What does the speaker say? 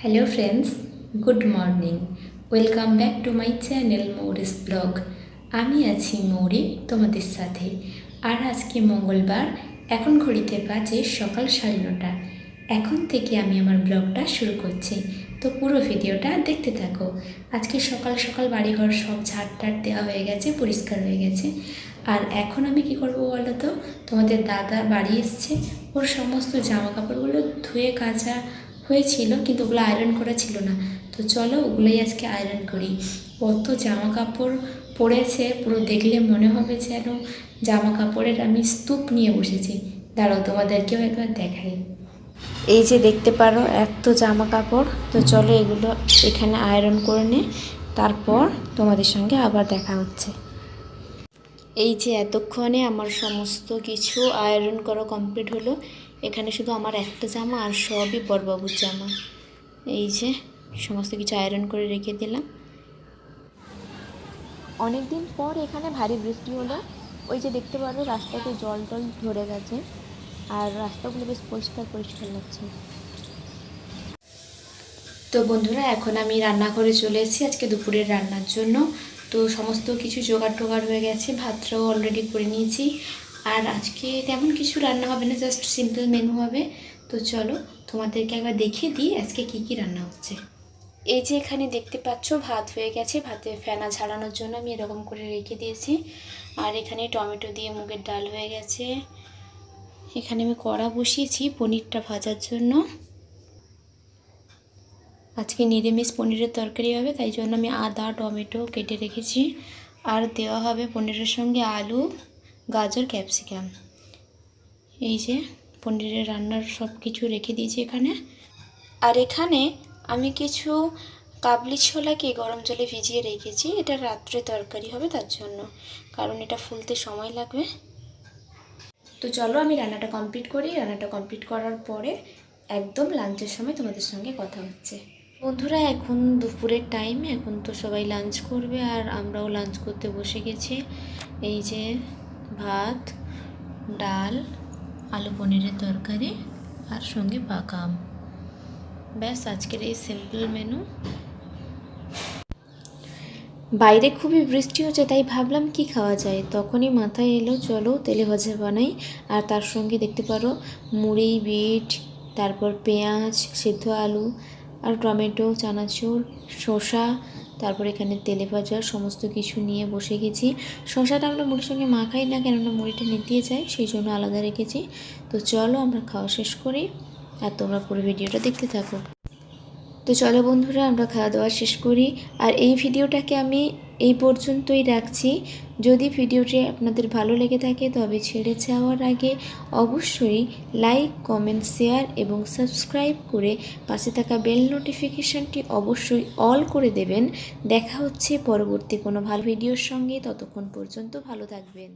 Hello friends, good morning. Welcome back to my channel Mouri'svlog। আমি আছি মৌরি তোমাদের সাথে। আর আজকে মঙ্গলবার, এখন ঘড়িতে বাজে সকাল 9:30। এখন থেকে আমি আমার ব্লগটা শুরু করছি, তো পুরো ভিডিওটা দেখতে থাকো। আজকে সকাল সকাল বাড়িঘর সব ঝাড় দেওয়া হয়ে গেছে, পরিষ্কার হয়ে গেছে। আর এখন আমি কি করব বলো তো, তোমাদের দাদা বাড়ি এসছে, ওর সমস্ত জামা কাপড়গুলো ধুয়ে কাচা হয়েছিল, কিন্তু ওগুলো আয়রন করা ছিল না। তো চলো ওগুলোই আজকে আয়রন করি। কত জামা কাপড় পরেছে, পুরো দেখলে মনে হবে যেন জামা কাপড়ের আমি স্তূপ নিয়ে বসেছি। দাঁড়াও তোমাদেরকেও একবার দেখাই। এই যে দেখতে পারো এত জামা কাপড়। তো চলো এগুলো এখানে আয়রন করে নে, তারপর তোমাদের সঙ্গে আবার দেখা হচ্ছে। এই যে এতক্ষণে আমার সমস্ত কিছু আয়রন করা কমপ্লিট হলো। এখানে শুধু আমার একটা জামা, আর সবই বড়বাবুর জামা। এই যে সমস্ত কিছু আয়রন করে রেখে দিলাম। অনেক দিন পর এখানে ভারী বৃষ্টি হলো। ওই যে দেখতে পারো রাস্তাতে জল ধরে গেছে, আর রাস্তাগুলো বেশ পরিষ্কার লাগছে। তো বন্ধুরা, এখন আমি রান্নাঘরে চলে এসেছি আজকে দুপুরের রান্নার জন্য। তো সমস্ত কিছু জোগাড় হয়ে গেছে, ভাতটাও অলরেডি করে নিয়েছি। আর আজকে তেমন কিছু রান্না হবে না, জাস্ট সিম্পল মেনু হবে। তো চলো তোমাদেরকে একবার দেখিয়ে দিই আজকে কি কি রান্না হচ্ছে। এই যে এখানে দেখতে পাচ্ছ ভাত হয়ে গেছে, ভাতে ফেনা ঝাড়ানোর জন্য আমি এরকম করে রেখে দিয়েছি। আর এখানে টমেটো দিয়ে মুগের ডাল হয়ে গেছে। এখানে আমি কড়া বসিয়েছি পনিরটা ভাজার জন্য। আজকে নিরামিষ পনিরের তরকারি হবে, তাই জন্য আমি আদা টমেটো কেটে রেখেছি। আর দেওয়া হবে পনিরের সঙ্গে আলু, গাজর, ক্যাপসিকাম। এই যে পনিরের রান্নার সব কিছু রেখে দিয়েছি এখানে। আর এখানে আমি কিছু কাবলি ছোলাকে গরম জলে ভিজিয়ে রেখেছি। এটা রাত্রে তরকারি হবে তার জন্য, কারণ এটা ফুলতে সময় লাগবে। তো চলো আমি রান্নাটা কমপ্লিট করি। রান্নাটা কমপ্লিট করার পরে একদম লাঞ্চের সময় তোমাদের সঙ্গে কথা হচ্ছে। বন্ধুরা, এখন দুপুরের টাইম, এখন তো সবাই লাঞ্চ করবে, আর আমরাও লাঞ্চ করতে বসে গেছি। এই যে ভাত, ডাল, আলু পনিরের তরকারি, আর সঙ্গে পাকা আম। ব্যাস আজকের এই সিম্পল মেনু। বাইরে খুবই বৃষ্টি হচ্ছে, তাই ভাবলাম কি খাওয়া যায়। তখনই মাথায় এলো চলো তেলে ভাজা বানাই। আর তার সঙ্গে দেখতে পারো মুড়ি, বিট, তারপর পেঁয়াজ, সেদ্ধ আলু, আর টমেটো, চানাচুর, শসা, তারপর এখানে তেলে ভাজা সমস্ত কিছু নিয়ে বসে গেছি। শসাটা আমরা মুড়ির সঙ্গে মাখাই না, কেননা মুড়িটা নিতে যায়, সেই জন্য আলাদা রেখেছি। তো চলো আমরা খাওয়া শেষ করি, আর তোমরা পুরো ভিডিওটা দেখতে থাকো। তো চলো বন্ধুরা, আমরা খাওয়া দাওয়া শেষ করি। আর এই ভিডিওটাকে আমি এই পর্যন্তই রাখছি। যদি ভিডিওটি আপনাদের ভালো লেগে থাকে তবে ছেড়ে যাওয়ার আগে অবশ্যই লাইক, কমেন্ট, শেয়ার এবং সাবস্ক্রাইব করে পাশে থাকা বেল নোটিফিকেশানটি অবশ্যই অল করে দেবেন। দেখা হচ্ছে পরবর্তী কোনো ভালো ভিডিওর সঙ্গে। ততক্ষণ পর্যন্ত ভালো থাকবেন।